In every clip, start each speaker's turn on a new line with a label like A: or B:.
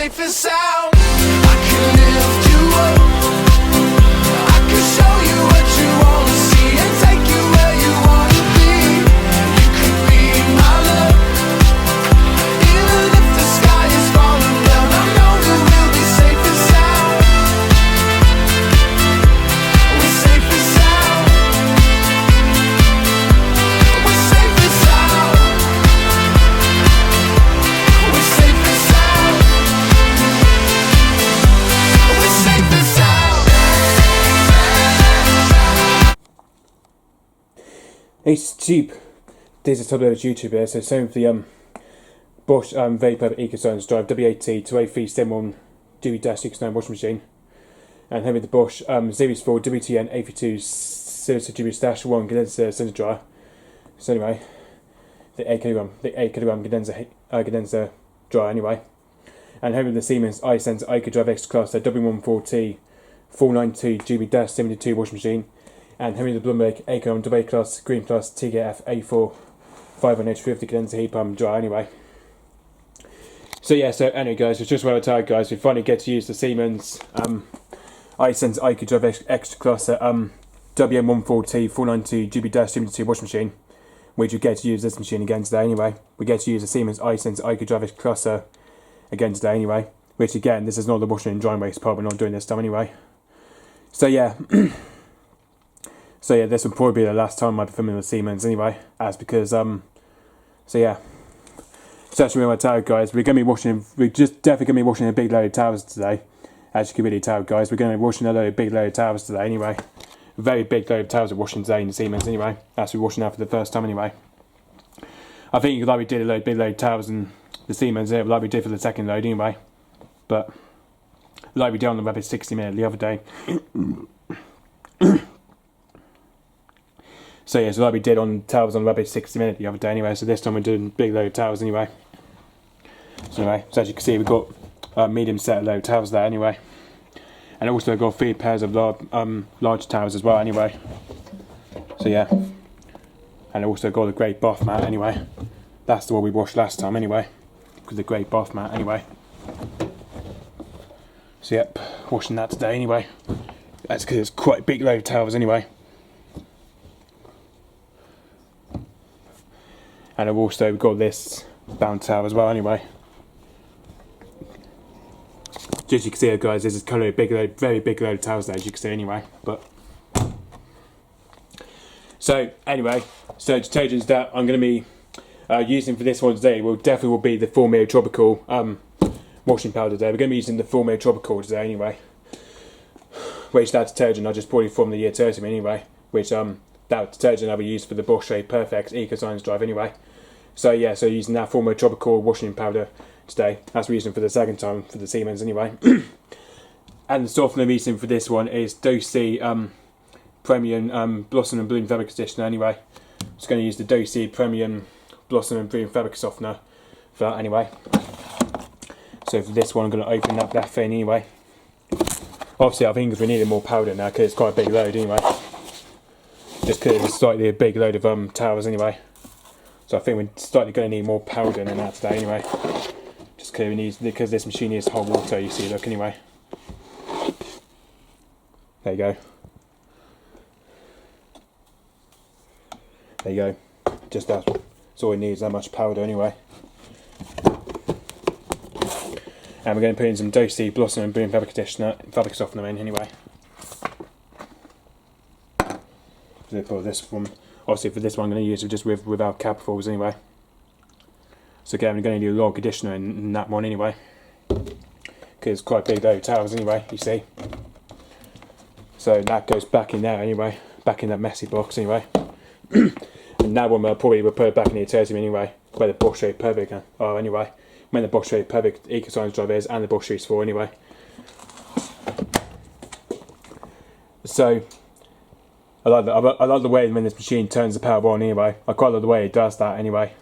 A: safe and sound. I can lift you up, I can show you what you wanna see and take you where you wanna be. You could be my love, even if the sky is falling down. I know that we'll be safe and sound. We're safe and sound. We're safe and sound. We're safe and sound. We're safe and sound.
B: It's cheap. This is top load YouTube here, so same for the Bosch Vapor EcoScience Drive W80-28371 GB-609 washing machine, and having the Bosch Series 4 WTN 82 Silicon GB-1 condenser cylinder dryer. So anyway, the 8 kg condenser dryer anyway, and having the Siemens iSense EcoDrive Extraklasse WM14T492GB-72 washing machine, and having the Bloomberg Acon AA Class Green Plus TKF A4 500H50 condenser heat pump dryer anyway. So yeah, so anyway guys, it's just what I tired guys, we finally get to use the Siemens iSense EcoDrive Extraklasse WM14T492GB-72 washing machine, which we get to use this machine again today anyway. We get to use the Siemens iSense EcoDrive Extraklasse again today anyway, which again, this is not the washing and drying waste part, we're not doing this time anyway. So yeah, so yeah, this will probably be the last time I'll be filming with Siemens anyway, as because, so yeah. So actually, we're tired guys, we're just definitely going to be washing a big load of towels today. As you can really tell guys, we're going to be washing a big load of towels today anyway. A very big load of towels we're washing today in the Siemens anyway. That's we're washing out for the first time anyway. I think like we did a big load of towels in the Siemens there, like we did for the second load anyway. But, like we did on the Rapid 60mm the other day. So yeah, so like we did on towels on Rapid 60mm the other day anyway, so this time we're doing big load of towels anyway. So anyway, so as you can see we've got a medium set of load of towels there anyway. And also got 3 pairs of large towels as well anyway. So yeah. And also got a great Bathmat anyway. That's the one we washed last time anyway. Because the great Bathmat anyway. So yep, washing that today anyway. That's because it's quite a big load of towels anyway. And I've also got this bound towel as well anyway. Just as you can see guys, this is kind of a big load, very big load of towels there as you can see anyway. But so anyway, so detergents that I'm going to be using for this one today will definitely be the Flnal Tropical washing powder today. We're going to be using the Flnal Tropical today anyway. Which that detergent I just bought it from the year 30 anyway. Which that detergent I'll be used for the Bosch Perfect EcoScience Drive anyway. So yeah, so using that Flnal Tropical washing powder today. That's what we're using for the second time for the Siemens anyway. And the softener I'm using for this one is Dosi Premium Blossom and Bloom Fabric Conditioner anyway. Just going to use the Dosi Premium Blossom and Bloom Fabric Softener for that anyway. So for this one I'm going to open up that thing anyway. Obviously I think we needed more powder now because it's quite a big load anyway. Just because it's slightly a big load of towels anyway. So I think we're slightly going to need more powder than that today anyway. Just because this machine needs hot water, you see, look anyway. There you go. There you go. Just that's all it needs, that much powder anyway. And we're going to put in some Dosi Blossom and Bloom Fabric Softener in anyway. For this one, obviously for this one I'm going to use it just without capfuls anyway. So again, we're going to do a lot of conditioner in that one anyway, because it's quite big load of towels anyway, you see. So that goes back in there anyway, back in that messy box anyway. And that one we'll put it back in the tertium anyway, where the Bosch Perfect anyway, when the Bosch Perfect EcoScience Drive is and the Bosch Series 4 anyway. So I like the way when this machine turns the power on anyway. I quite like the way it does that anyway.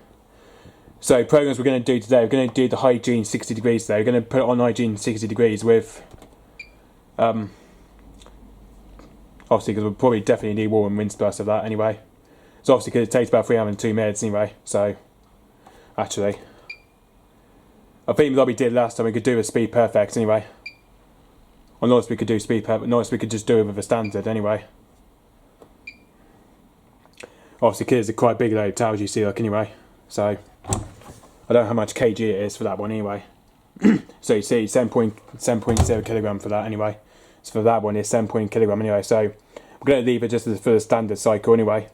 B: So programs we're going to do today, we're going to do the Hygiene 60 degrees today. We're going to put it on Hygiene 60 degrees with, obviously because we'll probably definitely need water and rinse burst of that anyway. So obviously because it takes about 302 minutes anyway, so actually, I think like we did last time, we could do a speed perfect anyway. Or not, we could do speed perfect. Not, we could just do it with a standard anyway. Obviously, because it's quite big load towers, you see, like anyway. So I don't know how much kg it is for that one anyway. So you see 7.0 kilogram for that anyway. So for that one it's 7 kilogram anyway. So we're going to leave it just for the standard cycle anyway.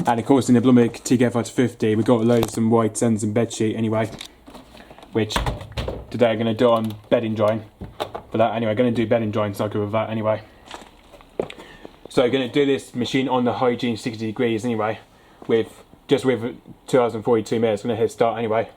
B: And of course in the Blumig TK550 we've got a load of some white ends and bed sheet anyway, which today I'm going to do on bedding join for that anyway. I'm going to do bedding join cycle with that anyway. So I'm going to do this machine on the Hygiene 60 degrees anyway, with 2042 minutes. I'm going to hit start anyway.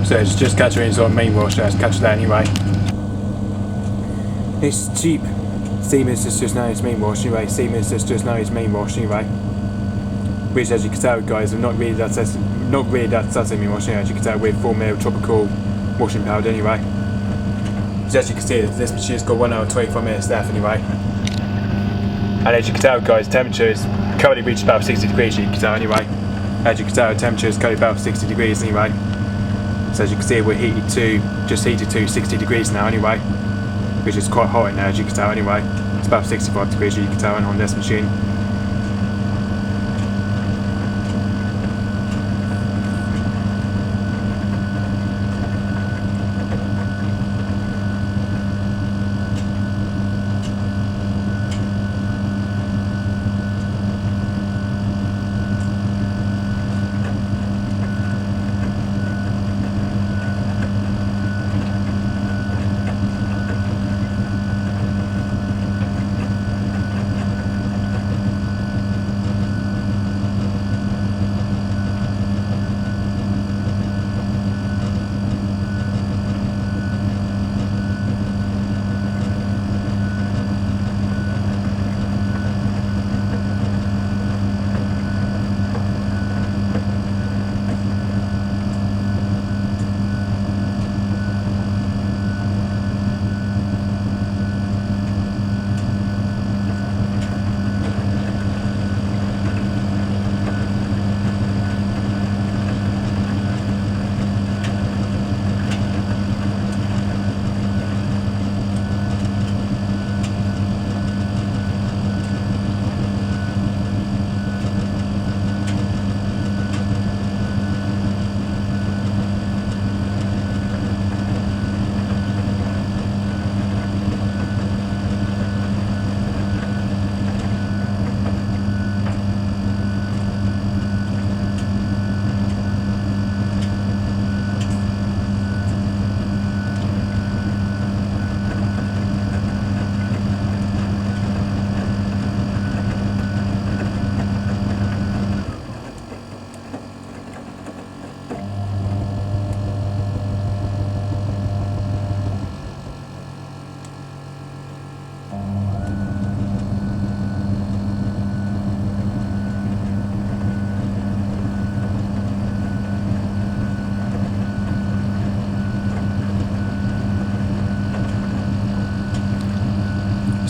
B: So it's just catching on main wash, let's catch that anyway. It's cheap. Siemens is just now its main wash anyway. Siemens is just now its main wash anyway. Which, as you can tell, guys, I'm not really that main wash anyway. As you can tell, with Flnal tropical washing powder anyway. So as you can see, this machine's got 1 hour 25 minutes left anyway. And as you can tell, guys, temperature is currently reached about 60 degrees. You can tell anyway. As you can tell, temperature is currently about 60 degrees anyway. So as you can see, we're just heated to 60 degrees now anyway. Which is quite hot in there, as you can tell anyway. It's about 65 degrees, you can tell, on this machine.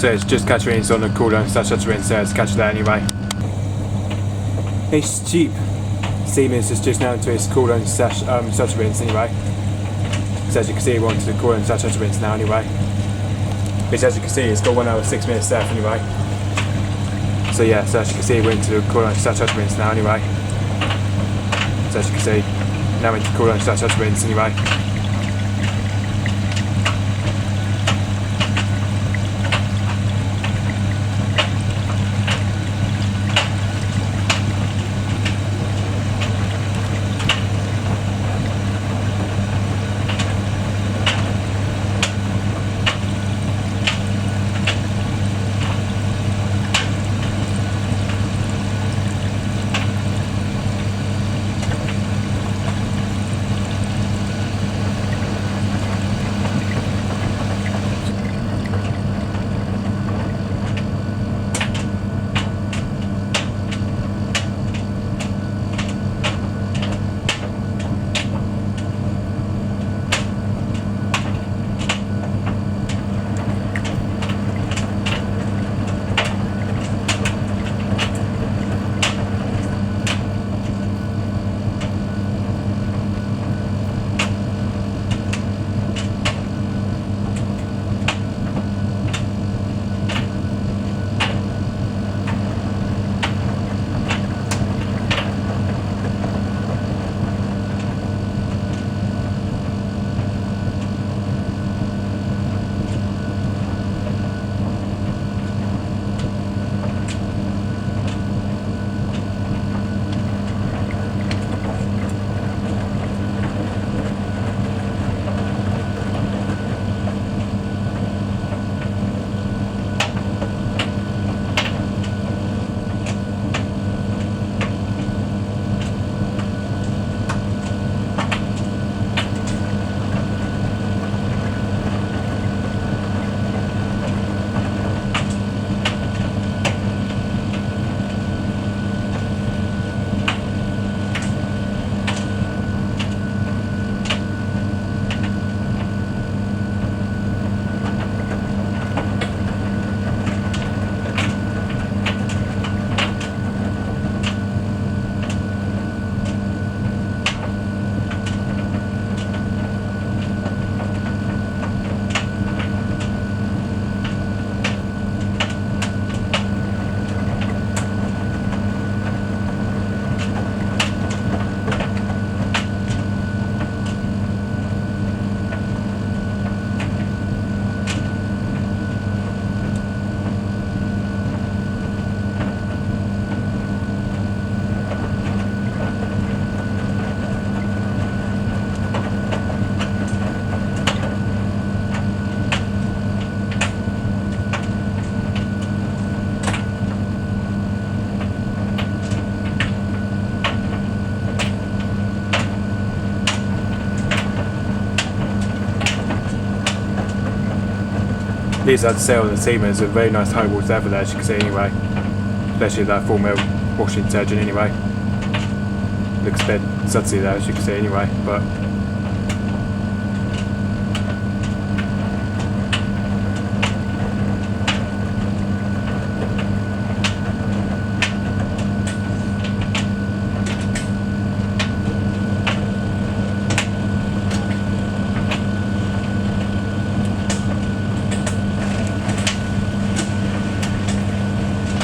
B: So it's just catch rinse on the cool down slash touch rinse, so it's catch that anyway. It's cheap. Siemens is just now into its cool down slash touch rinse anyway. So as you can see, we're onto the cool down slash touch rinse now anyway. Which, as you can see, it's got 1 hour 6 minutes left anyway. So yeah, so as you can see, we're into the cool down slash touch rinse now anyway. So as you can see, now we're into cool down slash touch rinse anyway. these are the sale on the Siemens are very nice high water level there, as you can see anyway. Especially that 4mm washing detergent anyway. Looks a bit sudsy there, as you can see anyway, but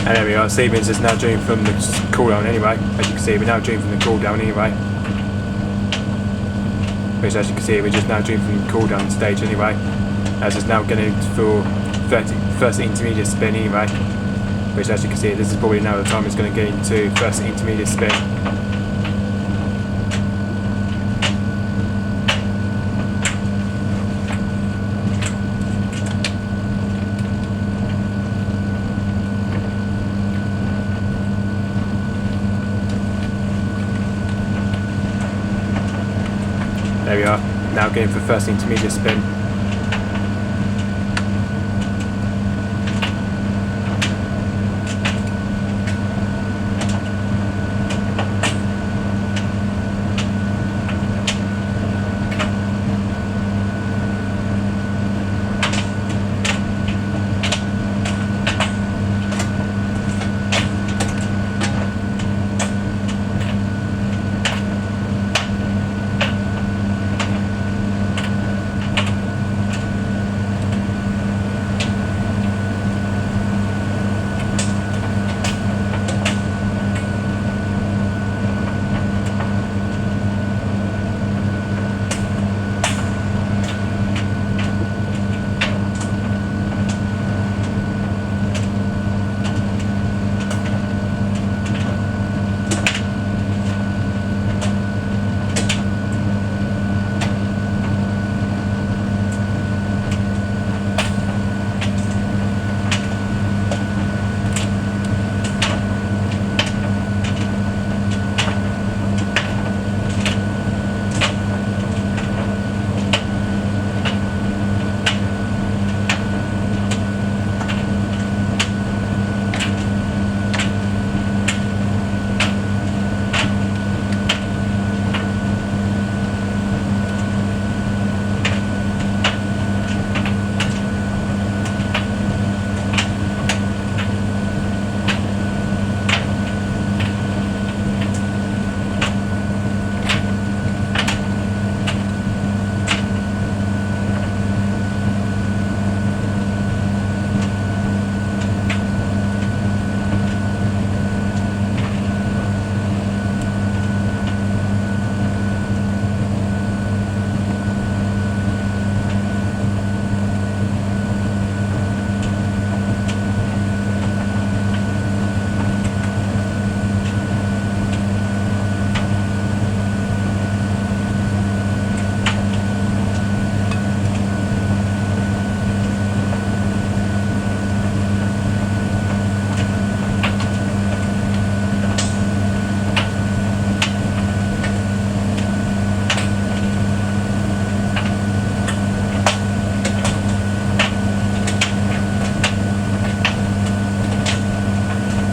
B: and there we are, Siemens is now doing from the cool down anyway. As you can see, we're now doing from the cool down anyway. Which, as you can see, we're just now doing from the cool down stage anyway. As it's now getting for first intermediate spin anyway. Which, as you can see, this is probably now the time it's going to get into first intermediate spin. There we are, now going for first intermediate spin.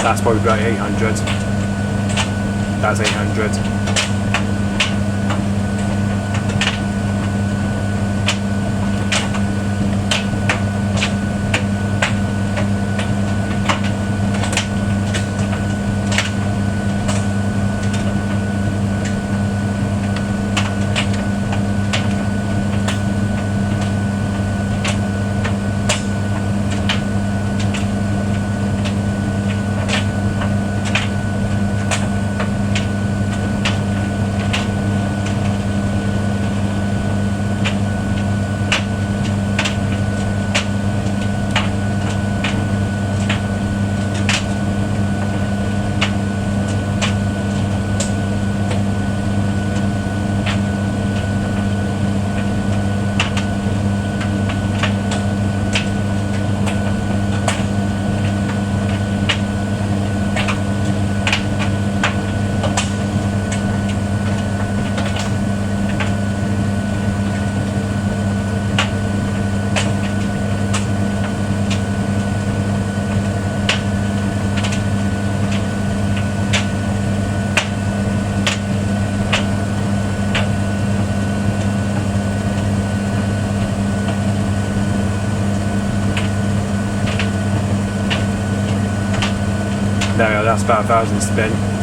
B: That's probably about 800. That's 800. There we are, that's about 1,000 spin.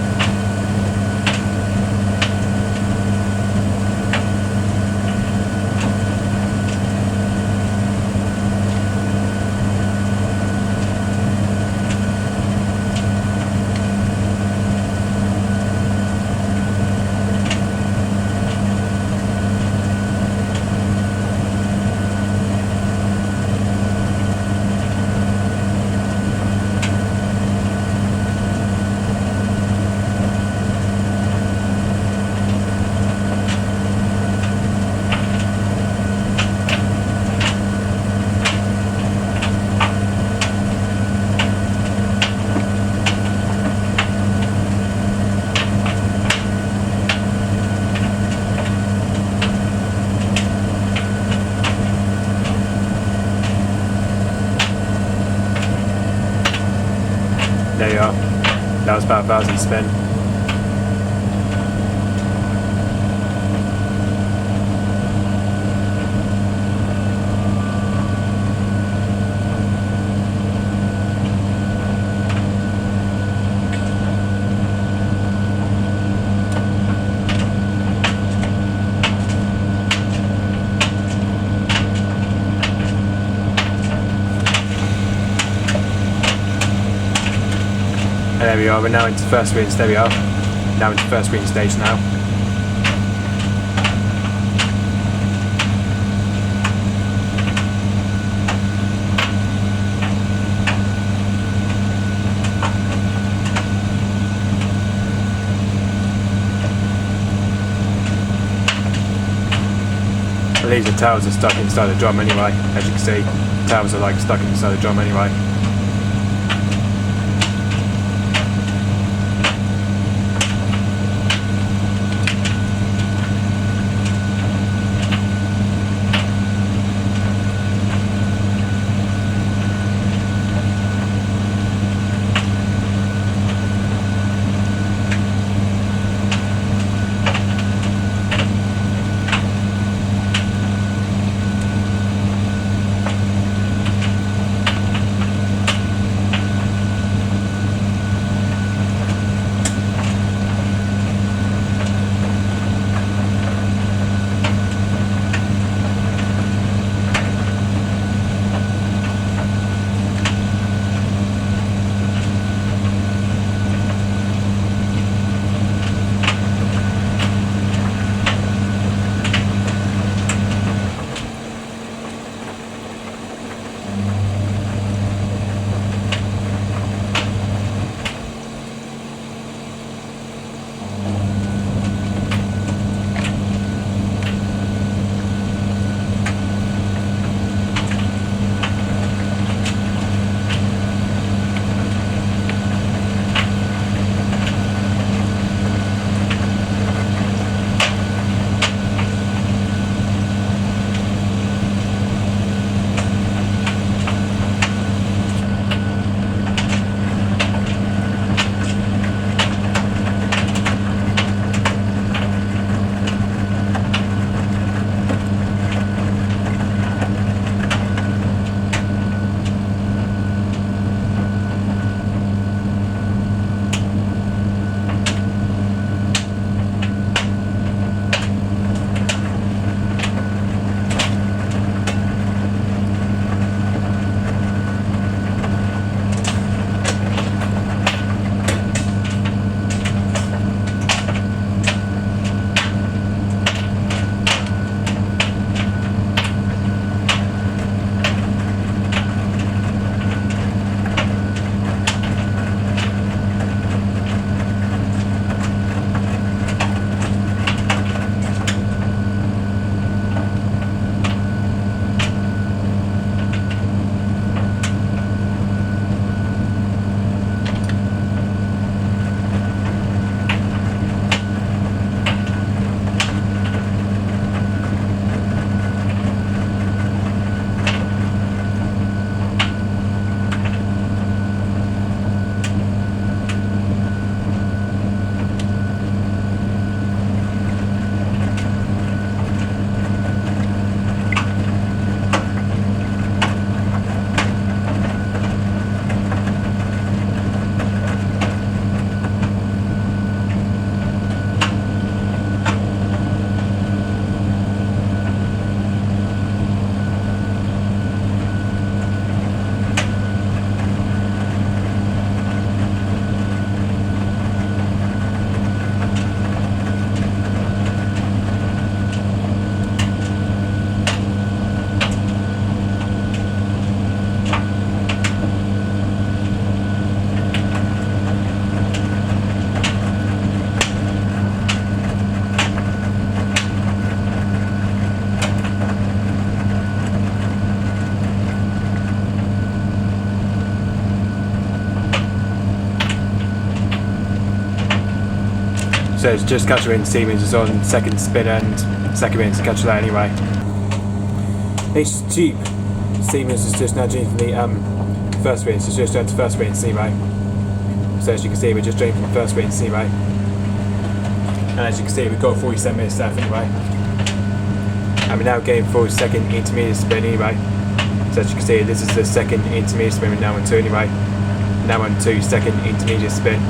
B: There you are. That was about 1,000 spin. There we are, we're now into first reading. There we are. Now into first reading stage now. Well, these towels are stuck inside the drum anyway. As you can see, towels are like stuck inside the drum anyway. So it's just catcher in, Siemens is on second spin and second in to catch that anyway. It's cheap. Siemens is just now drinking the first rinse, it's just down to first rinse anyway. So as you can see, we're just drinking the first rinse anyway. And as you can see, we've got 47 minutes left anyway. And we're now getting for second intermediate spin anyway. So as you can see, this is the second intermediate spin we're now on to anyway. Now on to second intermediate spin.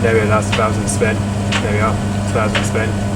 B: There we go, that's 1,000 spin. There we are, 1,000 spin.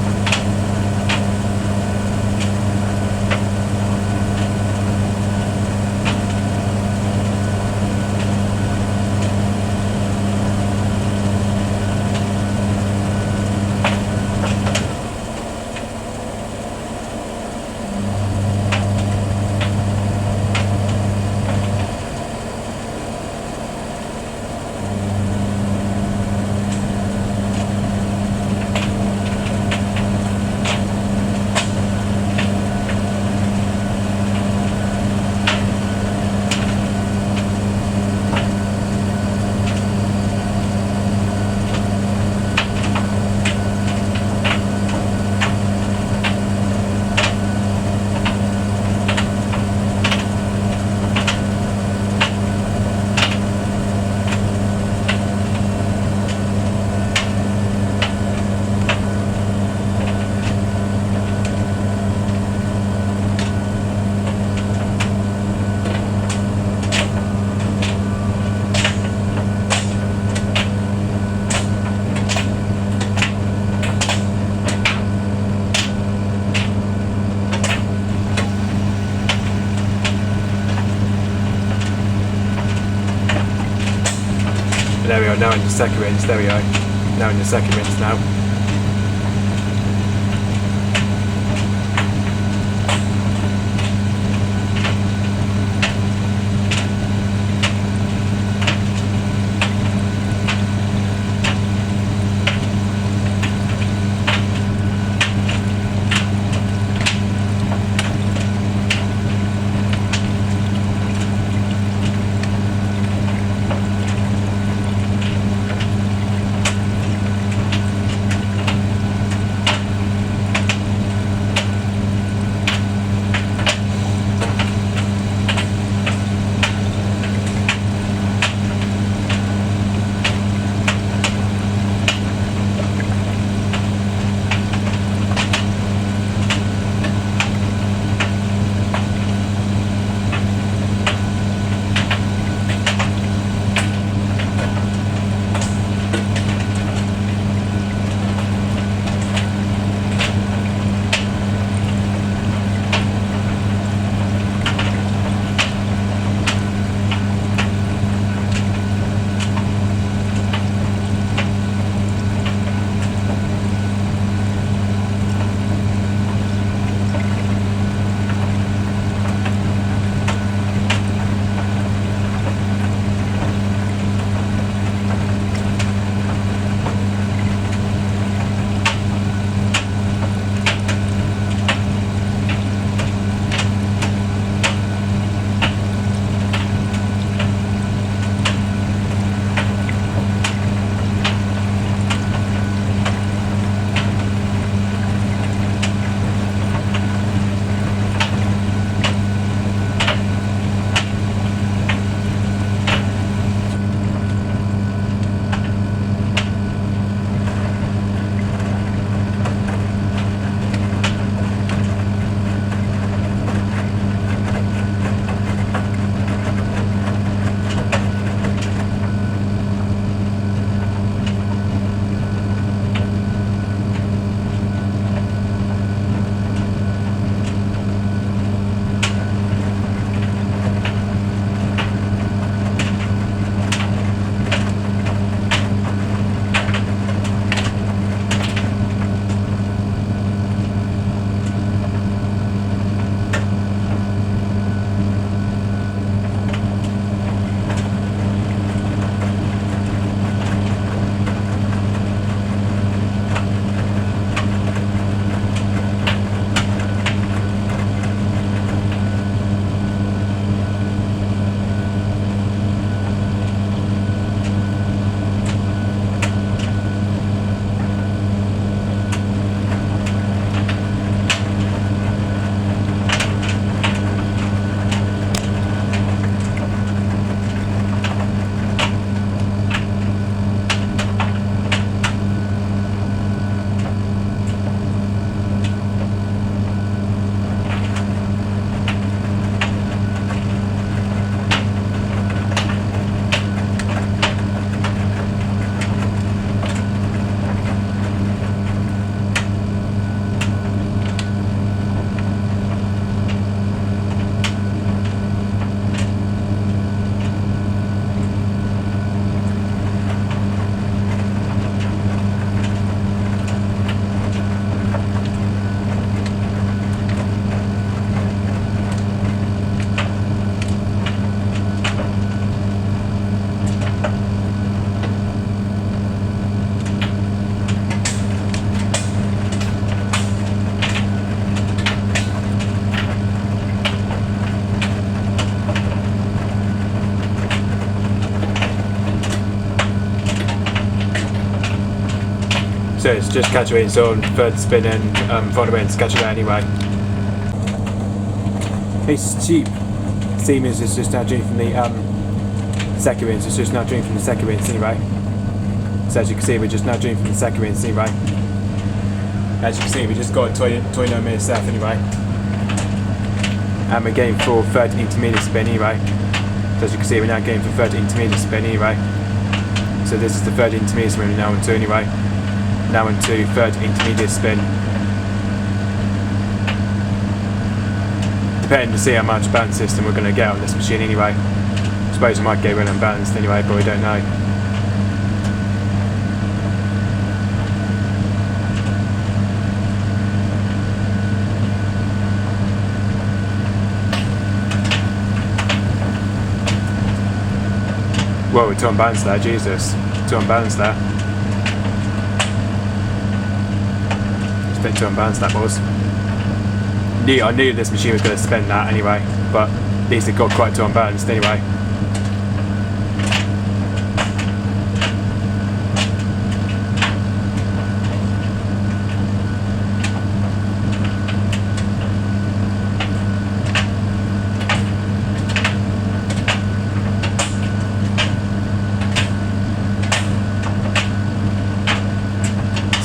B: now in the second rinse, there we go. Now in the second rinse now. So it's just catch weight zone, third spin and final weight to catch it out anyway. It's cheap. Siemens is just now doing from the second rinse, it's just now doing from the second rinse anyway. So as you can see, we're just now doing from the second rinse anyway. As you can see, we just got 29 minutes left anyway. And we're going for 30 intermediate spin anyway. So as you can see, we're now going for 30 intermediate spin anyway. So this is the third intermediate spin we're now into anyway. Now into third intermediate spin. Depending to see how much balance system we're going to get on this machine anyway. I suppose we might go well unbalanced anyway, but we don't know. Whoa, we're too unbalanced there, Jesus. Too unbalanced there. It's a bit too unbalanced that was. I knew this machine was going to spin that anyway, but at least it got quite too unbalanced anyway.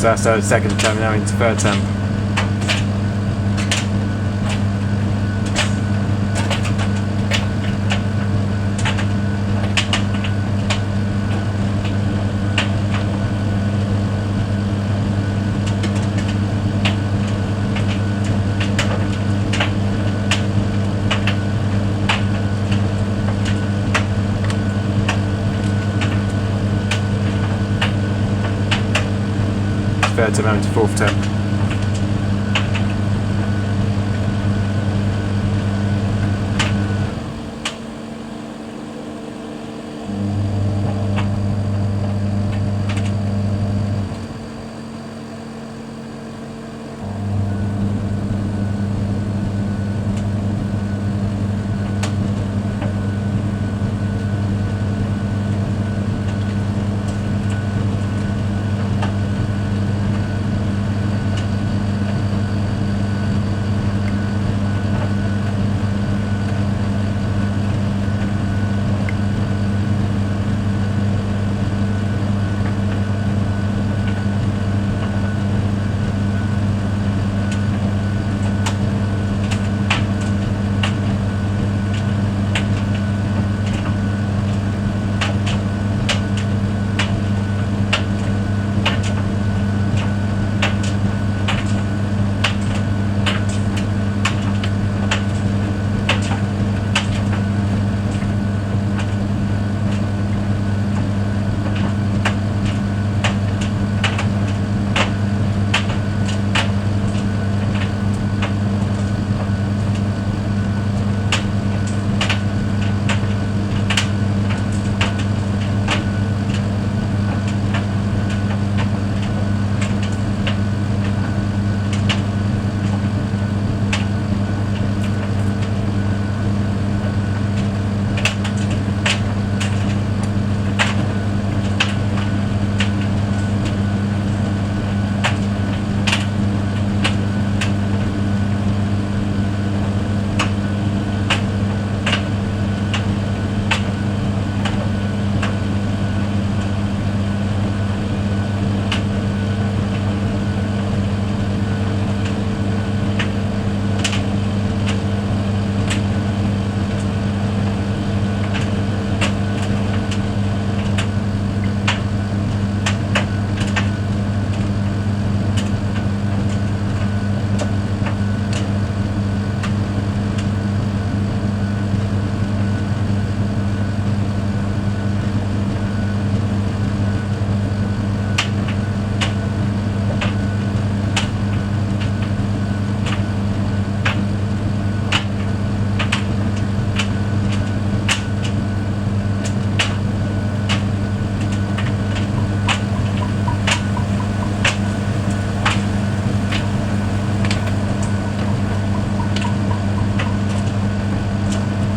B: So that's the second temp, now into third temp. Third temp, now into fourth temp.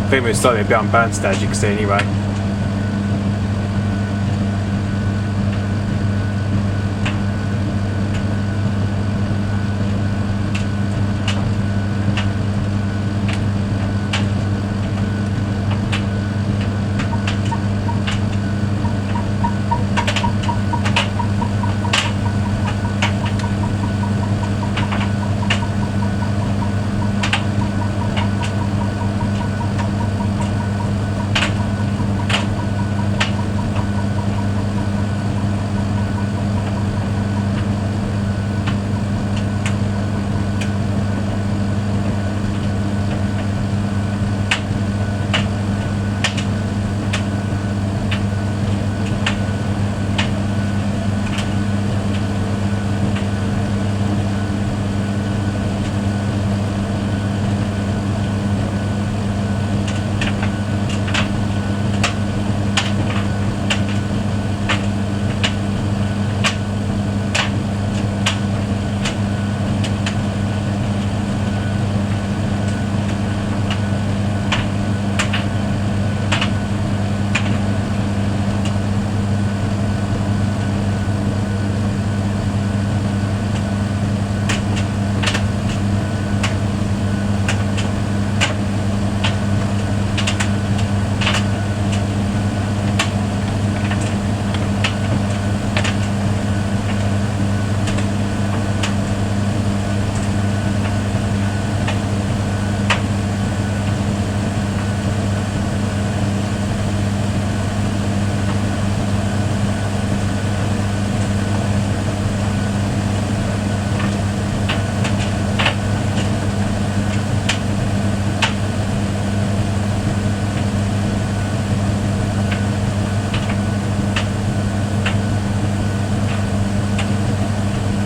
B: I think we're slightly a bit unbalanced as you can see anyway.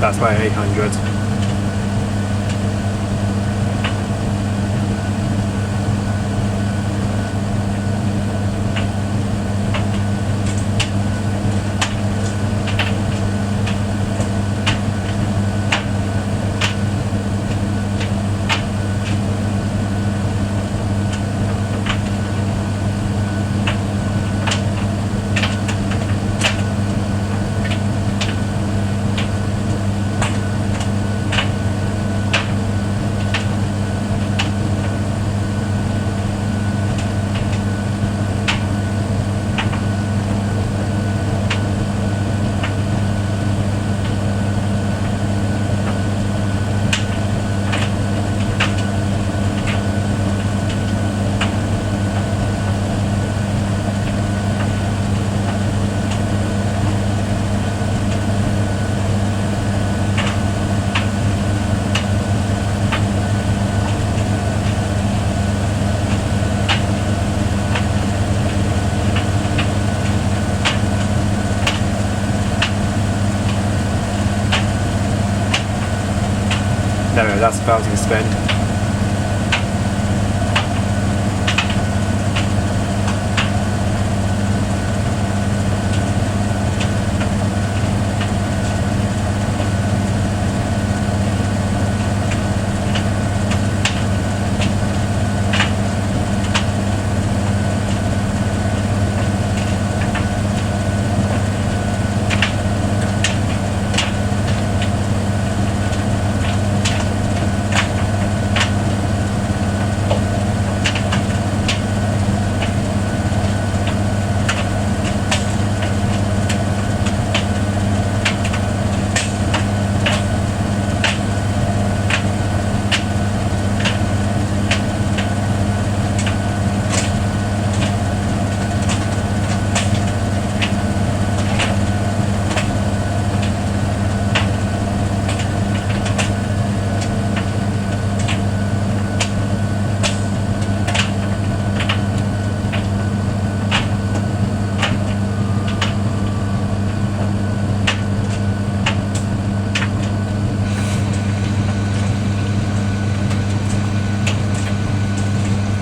B: that's about 800. There we go, that's 1,000 spin.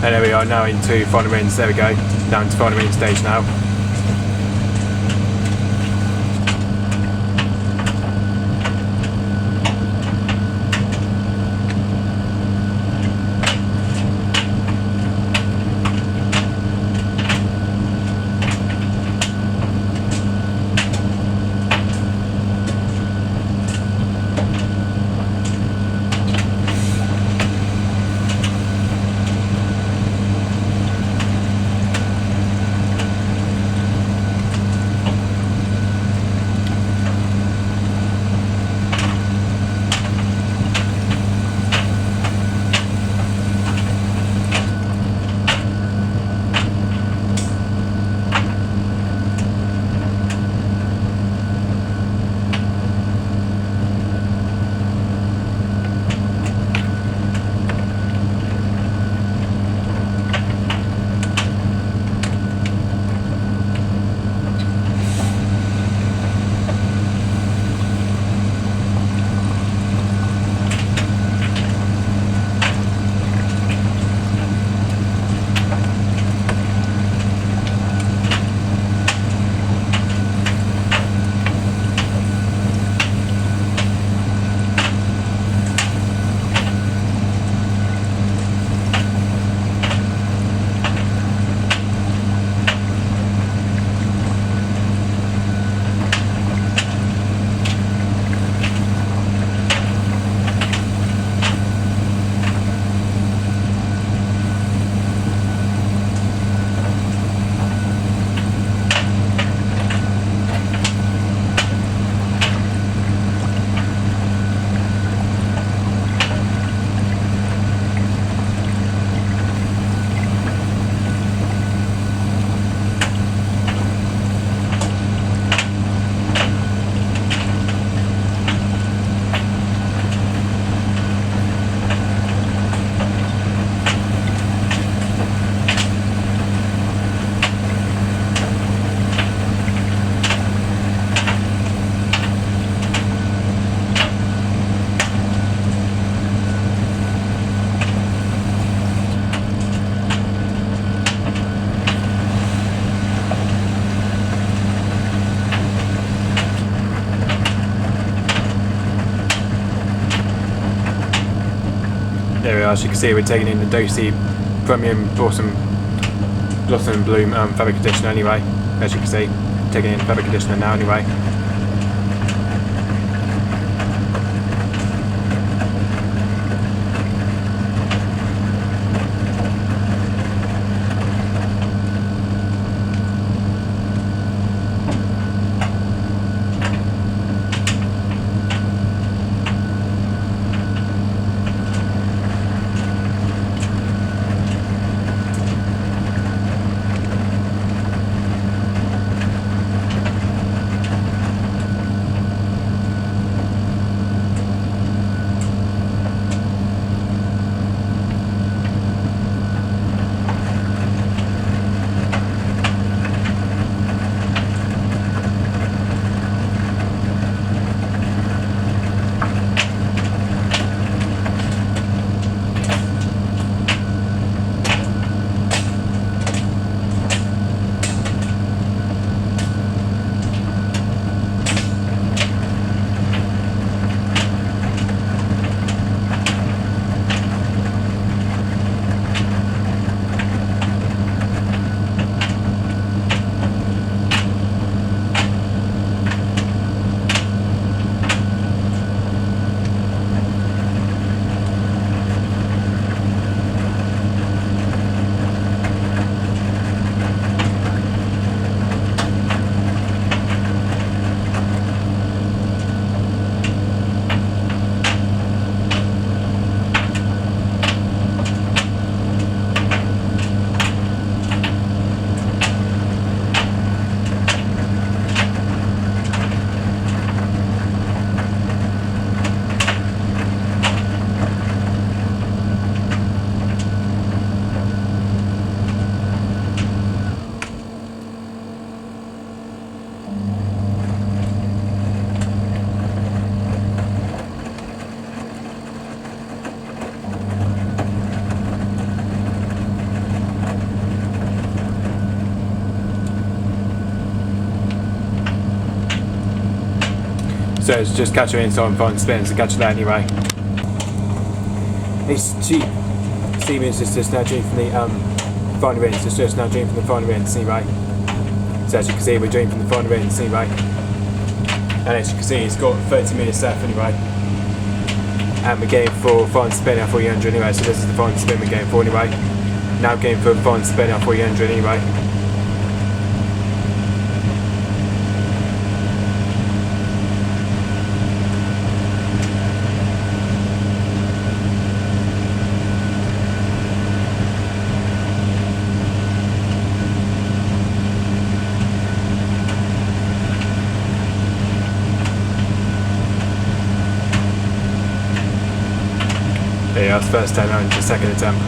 B: And there we are, now into final rings. There we go, down to final ring stage now. There we are, as you can see we're taking in the Dosey Premium Blossom Bloom fabric conditioner anyway. As you can see, taking in fabric conditioner now anyway. So it's just catch her in so I'm fine spins to catch that anyway. It's cheap. Siemens is just now doing from the final ends. It's just now doing from the final ends anyway. So as you can see we're doing from the final ends anyway. And as you can see it's got 30 minutes left anyway. And we're going for final spin at 400 anyway, so this is the final spin we're going for anyway. Now going for the final spin at 400 anyway. Yeah, that's first time out into second attempt.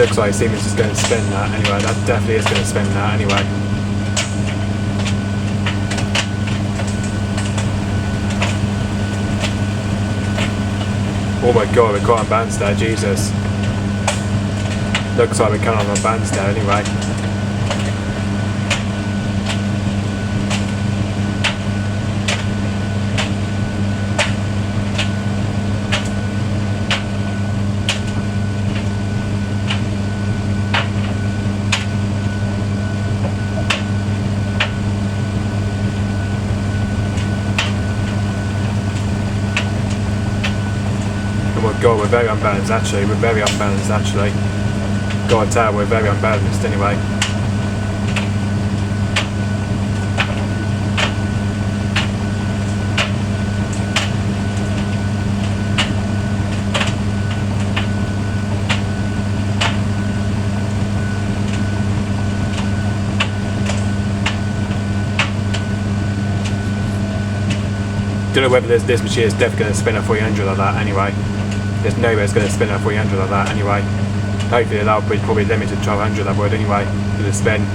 B: looks like Siemens is going to spin that anyway. That definitely is going to spin that anyway. Oh my god, we're quite unbalanced there, Jesus. Looks like we're kind of unbalanced there anyway. Oh my god, we're very unbalanced actually, we're very unbalanced actually. God, I tell you, we're very unbalanced anyway. Don't know whether this machine is definitely going to spin at 300 like that anyway. There's no way it's going to spin at 300 like that anyway. Hopefully that'll be probably limited to 1200 that would anyway for the spin.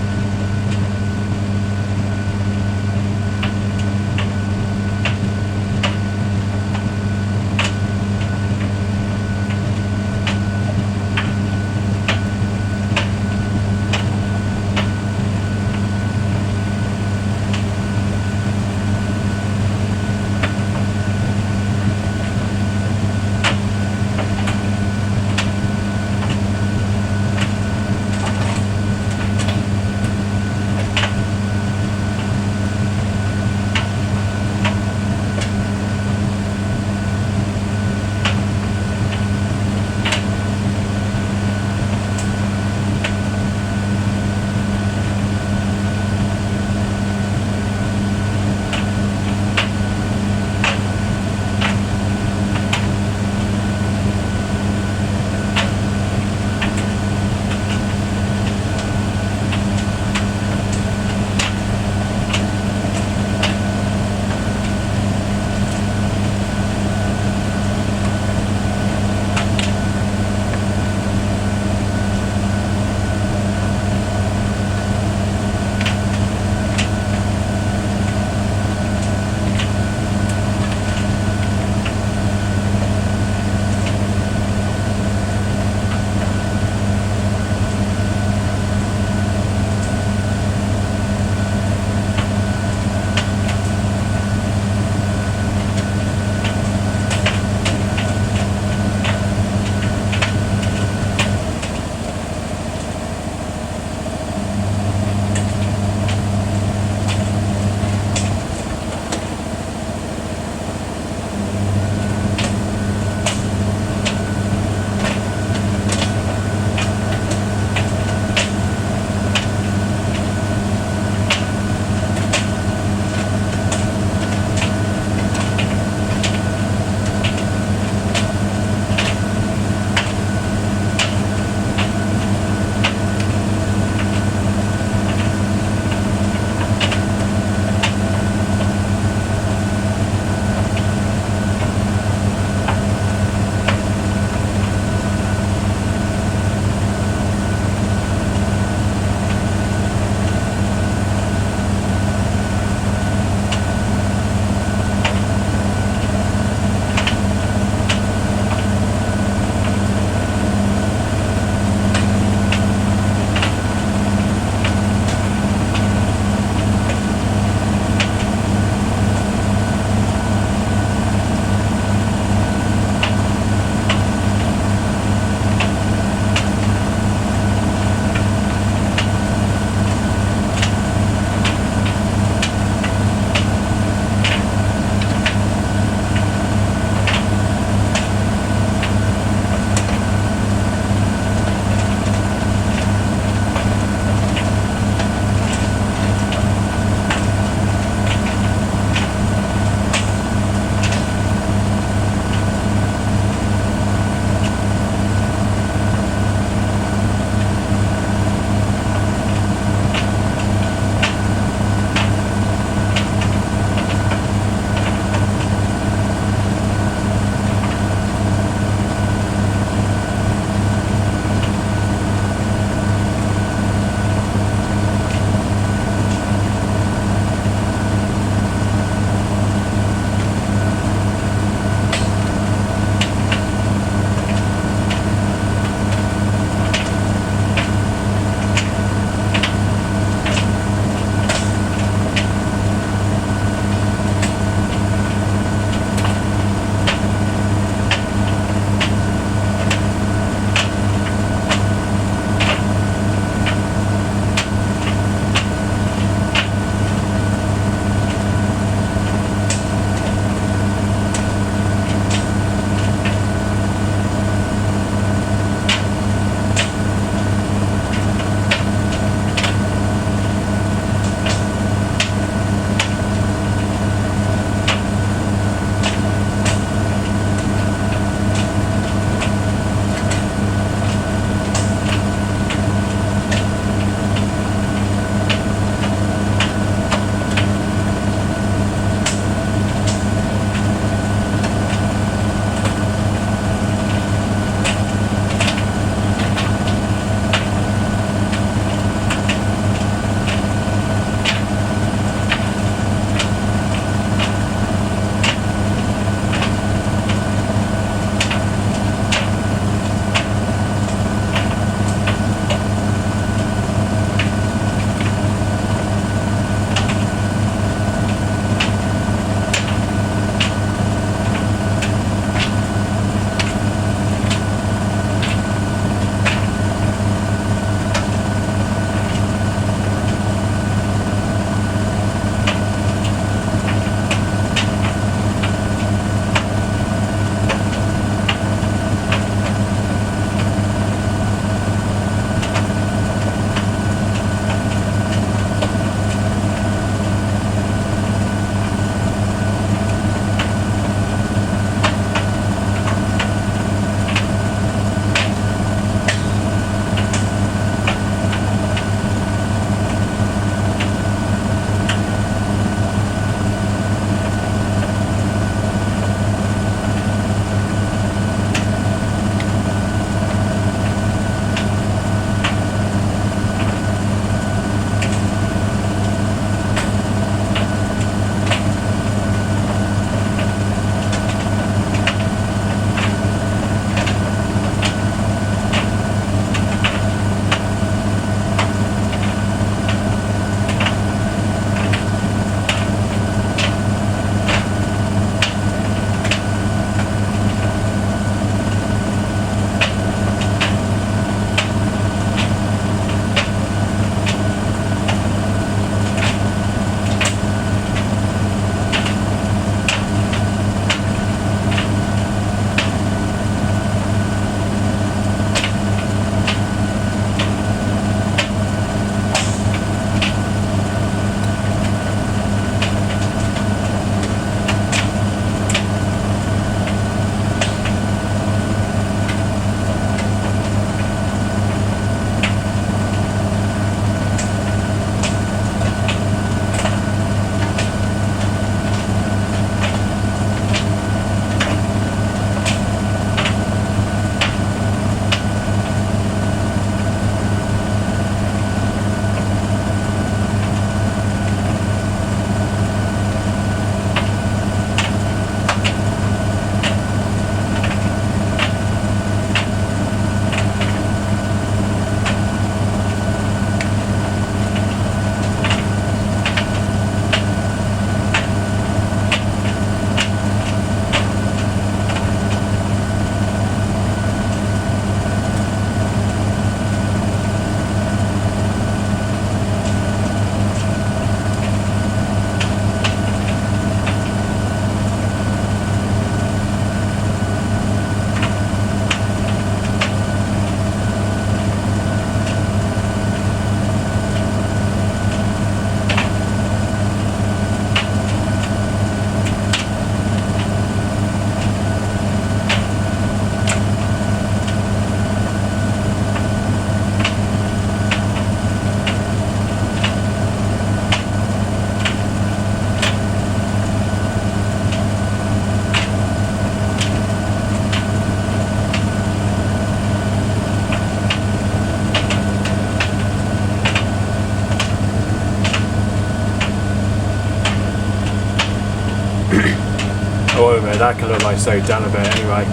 B: all of it, that can look like so down a bit anyway.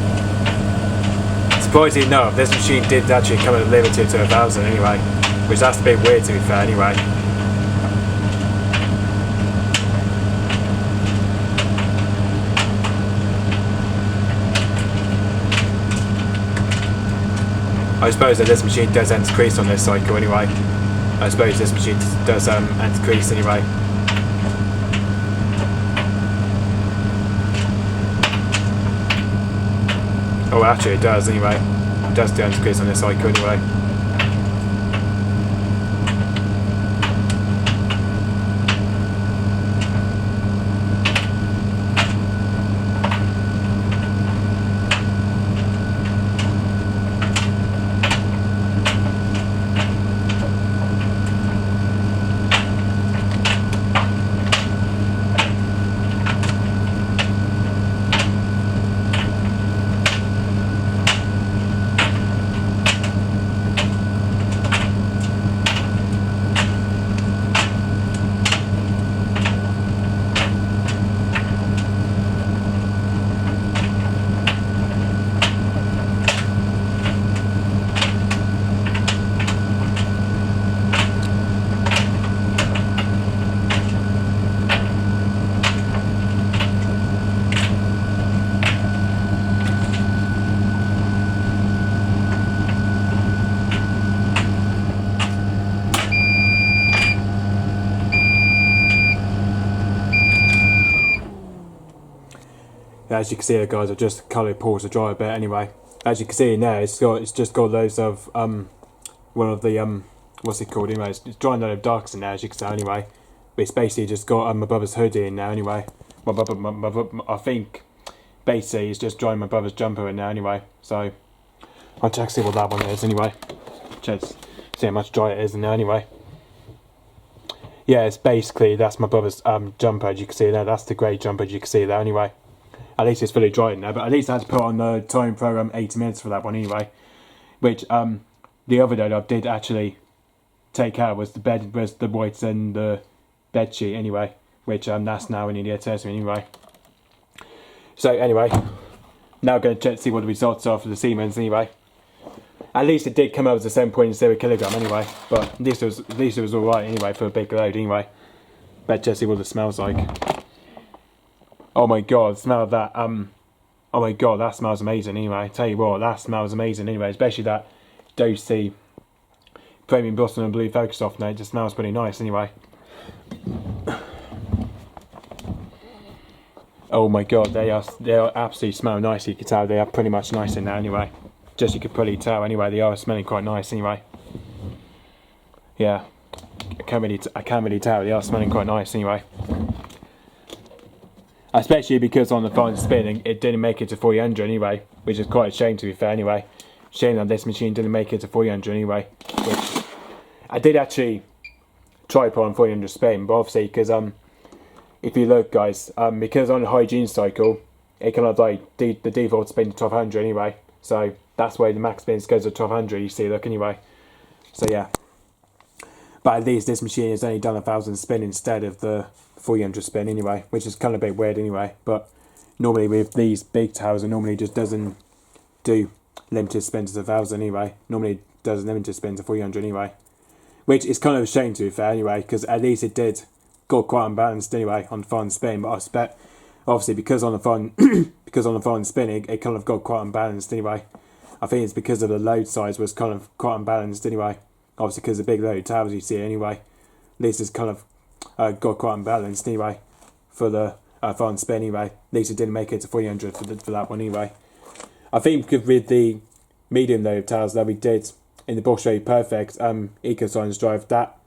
B: Surprisingly enough, this machine did actually come at limited to 1,000 anyway, which that's a bit weird to be fair anyway. I suppose that this machine does anti-crease on this cycle anyway. I suppose this machine does anti-crease anyway. Oh, actually it does anyway. It does do anti-crease on this cycle anyway. As you can see, guys, I've just coloured pause to dry a bit anyway. As you can see in there, it's just got loads of one of the what's it called anyway? It's drying a load of darks in there, as you can see anyway. But it's basically just got my brother's hoodie in there anyway. I think basically it's just drying my brother's jumper in there anyway. So I'll check to see what that one is anyway. Check see how much dry it is in there anyway. Yeah, it's basically that's my brother's jumper, as you can see there. That's the grey jumper, as you can see there anyway. At least it's fully dry in there, but at least I had to put on the time program 80 minutes for that one anyway. Which the other day I did actually take out was the whites and the bed sheet anyway. Which that's now in the attachment anyway. So anyway, now going to check to see what the results are for the Siemens anyway. At least it did come out as a 7.0 kilogram anyway, but at least it was alright anyway for a big load anyway. Let's see what it smells like. Oh my god, smell of that, oh my god, that smells amazing anyway. I tell you what, that smells amazing anyway, especially that Dosey Premium Blossom and Blue Focus off now, it just smells pretty nice anyway. Oh my god, they are absolutely smell nice, you can tell they are pretty much nice in there anyway. Just you could probably tell anyway, they are smelling quite nice anyway. Yeah, I can't really tell, they are smelling quite nice anyway. Especially because on the final spinning, it didn't make it to 400 anyway, which is quite a shame to be fair anyway. Shame that this machine didn't make it to 400 anyway, which I did actually try put on 400 spin, but obviously because if you look guys, because on the Hygiene cycle, it kind of like the default spin to 1200 anyway, so that's why the max spins goes to 1200, you see, look anyway. So yeah, but at least this machine has only done 1,000 spin instead of the 400 spin anyway, which is kind of a bit weird anyway. But normally with these big towers, it normally just doesn't do limited spins to 1,000 anyway. Normally it does limited spins to 400 anyway, which is kind of a shame to be fair anyway, because at least it did got quite unbalanced anyway on the final spin. But I expect obviously because on the final spin it kind of got quite unbalanced anyway. I think it's because of the load size was kind of quite unbalanced anyway. Obviously because the big load towers you see anyway. At least it's kind of got quite unbalanced anyway for the final spin anyway. At least it didn't make it to 300 for that one anyway. I think with the medium load towers that we did in the Bosch Very Perfect EcoScience drive, that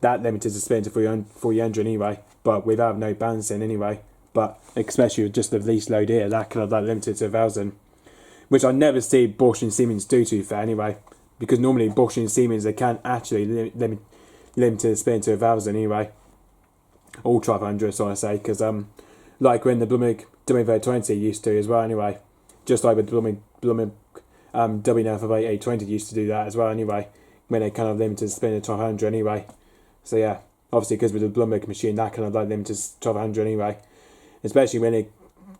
B: limited the spin to 300 anyway, but without no balancing anyway. But especially with just the least load here, that kind of like limited to 1,000, which I never see Bosch and Siemens do to be fair anyway, because normally Bosch and Siemens they can actually limit the spin to 1,000 anyway. All 1200, so I say, because like when the WM14T492GB used to as well anyway, just like with the WM820 used to do that as well anyway, when they kind of limited the spin to 1200 anyway. So yeah, obviously because with the Blumberg machine that kind of like limited to 1200 anyway, especially when it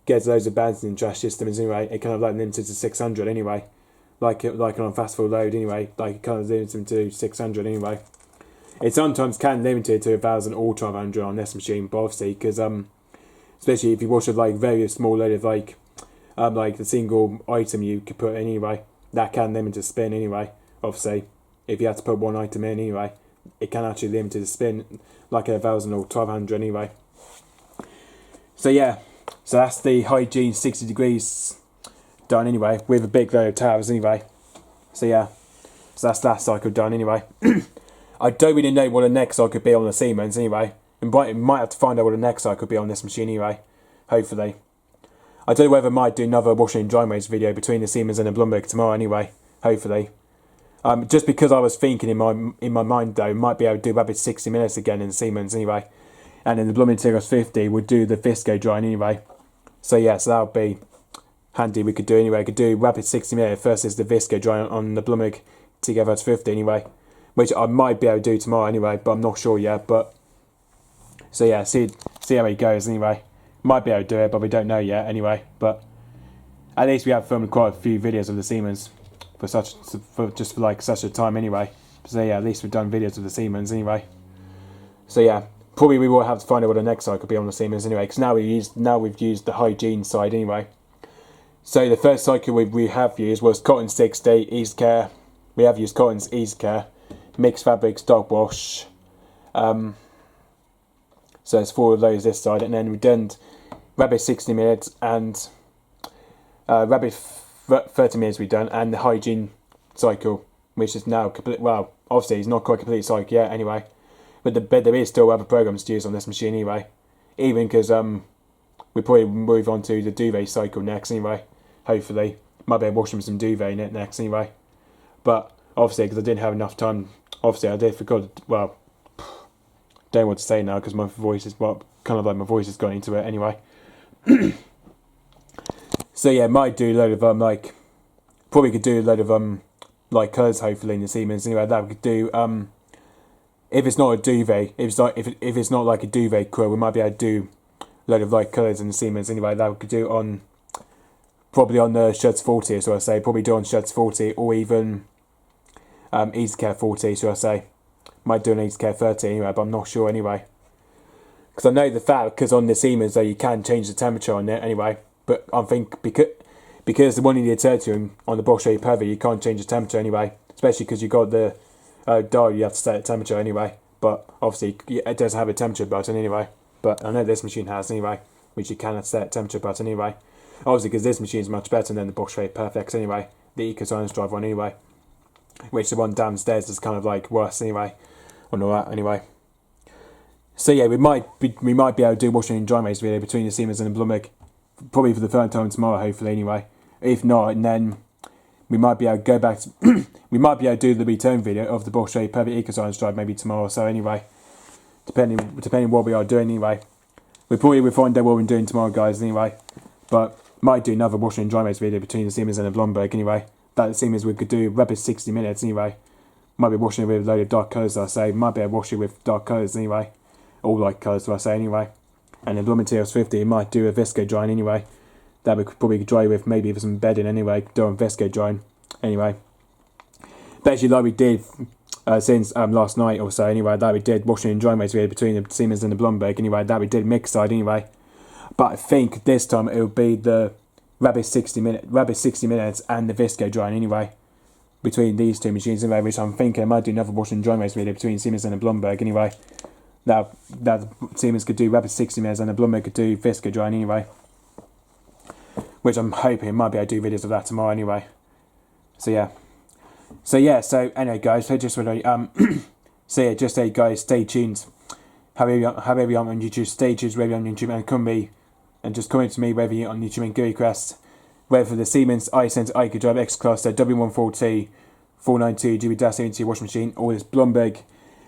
B: gets loads of bands in trash systems anyway. It kind of like limits it to 600 anyway. Like on fast full load anyway. Like it kind of limits them to 600 anyway. It sometimes can limit it to 1000 or 1200 on this machine, but obviously because especially if you wash with like very small load of like the single item you could put in anyway, that can limit the spin anyway. Obviously, if you had to put one item in anyway, it can actually limit the spin like 1000 or 1200 anyway. So yeah, so that's the Hygiene 60 degrees done anyway, with a big load of towers anyway. So yeah, so that's that cycle done anyway. I don't really know what the next cycle could be on the Siemens anyway. Might have to find out what the next cycle could be on this machine anyway, hopefully. I don't know whether I might do another washing and drying race video between the Siemens and the Blumberg tomorrow anyway, hopefully. Just because I was thinking in my mind though, might be able to do rapid 60 minutes again in the Siemens anyway. And in the Blumberg Tigros 50, we'll do the visco drying anyway. So yeah, so that would be handy. We could do anyway. We could do rapid 60 minutes versus the visco drying on the Blumberg Tigros 50 anyway. Which I might be able to do tomorrow anyway, but I'm not sure yet. But so yeah, see how it goes anyway. Might be able to do it, but we don't know yet anyway. But at least we have filmed quite a few videos of the Siemens for such a time anyway. So yeah, at least we've done videos of the Siemens anyway. So yeah, probably we will have to find out what the next side could be on the Siemens anyway, because now we've used the Hygiene side anyway. So the first cycle we have used was Cotton 60 Ease Care. We have used Cotton's Ease Care, Mixed Fabrics Dog Wash. So there's 4 of those this side, and then we've done Rabbit 60 minutes and Rabbit 30 minutes we've done, and the Hygiene cycle, which is now complete. Well, obviously it's not quite complete cycle yet anyway, but there is still other programs to use on this machine anyway. Even because we probably move on to the duvet cycle next anyway. Hopefully, might be able to wash them some duvet in it next anyway. But obviously, because I didn't have enough time, obviously I did forgot. Well, don't know what to say now because my voice is my voice has gone into it anyway. So yeah, might do a load of probably could do a load of colours hopefully in the Siemens anyway. That we could do if it's not a duvet, if it's not like a duvet quill, we might be able to do a load of colours in the Siemens anyway. That we could do on probably on the Shirts 40, so I say probably do on Shirts 40 or even Easy Care 40, so I say might do an Easy Care 30 anyway, but I'm not sure anyway. Because I know the fact, because on the Siemens though you can change the temperature on it anyway, but I think because the one in the Tertium on the Bosch Pervy you can't change the temperature anyway, especially because you got the dial you have to set the temperature anyway, but obviously it doesn't have a temperature button anyway, but I know this machine has anyway, which you can set a temperature button anyway, obviously because this machine is much better than the Bosch Perfects anyway, the EcoScience drive one anyway, which the one downstairs is kind of worse anyway, or all that anyway. So yeah, we might be able to do washing and drying race video between the Siemens and the Blumberg, probably for the third time tomorrow, hopefully anyway. If not, and then we might be able to go back to we might be able to do the return video of the Bosch Perfect EcoScience drive maybe tomorrow or so anyway. Depending what we are doing anyway. We'll find out what we're doing tomorrow, guys, anyway. But might do another washing and drying race video between the Siemens and the Blumberg anyway. That Siemens we could do rapid 60 minutes anyway. Might be washing it with a load of dark colours, I say. Might be able to wash it with dark colours anyway. All light colours, I say anyway. And the Blumberg Tigros 50 might do a visco drying anyway. That we could probably dry with maybe with some bedding anyway. Do on visco drying anyway. But actually, we did since last night or so anyway, that we did washing and drying race video between the Siemens and the Blumberg anyway. That we did mixed side anyway. But I think this time it will be the rapid 60 minutes and the visco drying anyway. Between these two machines anyway, which I'm thinking I might do another washing and drying race video between Siemens and the Blumberg anyway. That Siemens could do rapid 60 minutes and the Blumberg could do visco drying anyway. Which I'm hoping might be able to do videos of that tomorrow anyway. So yeah. So anyway guys, so just really just say guys, stay tuned. However you on YouTube, stay tuned whether you're on YouTube and just comment to me whether you're on YouTube and give requests. Whether for the Siemens iSense EcoDrive Extraklasse WM14T492GB washing machine, or this Blumberg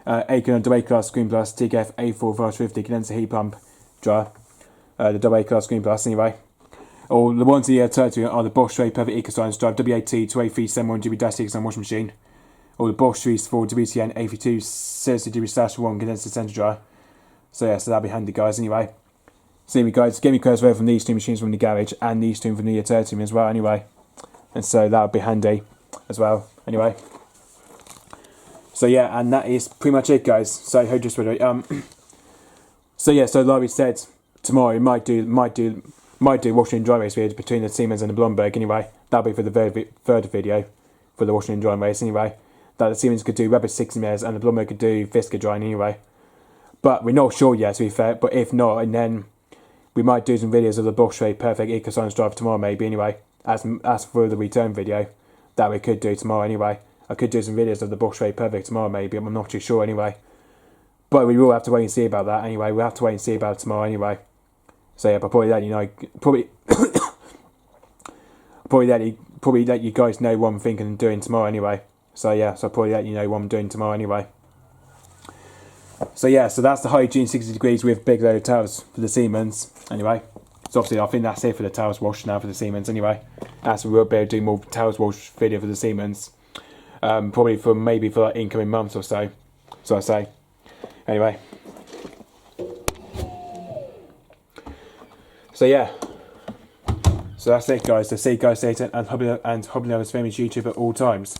B: Acon AA class Screen Plus TKF A450 condenser heat pump dryer, the AA class Screen Plus anyway. Or the ones here Tertium are the Bosch Perfect EcoScience drive WAT2A371GB-6 washing machine, or the Bosch 34 WTN A32 30GB/1 condenser center dryer. So yeah, so that'll be handy guys anyway. see me guys, get me clothes away from these two machines from the garage and these two from the utility room as well anyway. And so that would be handy as well anyway. So yeah, and that is pretty much it guys. So I hope this video so yeah, so like we said, tomorrow we might do washing and drying race video between the Siemens and the Blomberg anyway. That'll be for the third video for the washing and drying race anyway. That the Siemens could do rubber 60mm and the Blomberg could do Fisker drying anyway. But we're not sure yet to be fair, but if not, and then we might do some videos of the Bosch Perfect EcoScience drive tomorrow maybe anyway. As for the return video that we could do tomorrow anyway. I could do some videos of the Bosch Perfect tomorrow maybe, I'm not too sure anyway. But we will have to wait and see about that anyway. We'll have to wait and see about it tomorrow anyway. So yeah, but probably let you know, probably let you guys know what I'm thinking of doing tomorrow anyway. So yeah, so I'll probably let you know what I'm doing tomorrow anyway. So yeah, so that's the Hygiene 60 degrees with big load of towels for the Siemens anyway. So obviously I think that's it for the towels wash now for the Siemens anyway. As we will be able to do more towels wash video for the Siemens. Probably for like incoming months or so. So I say. Anyway. So yeah. So that's it guys. So see you guys later and hopefully I was famous YouTube at all times.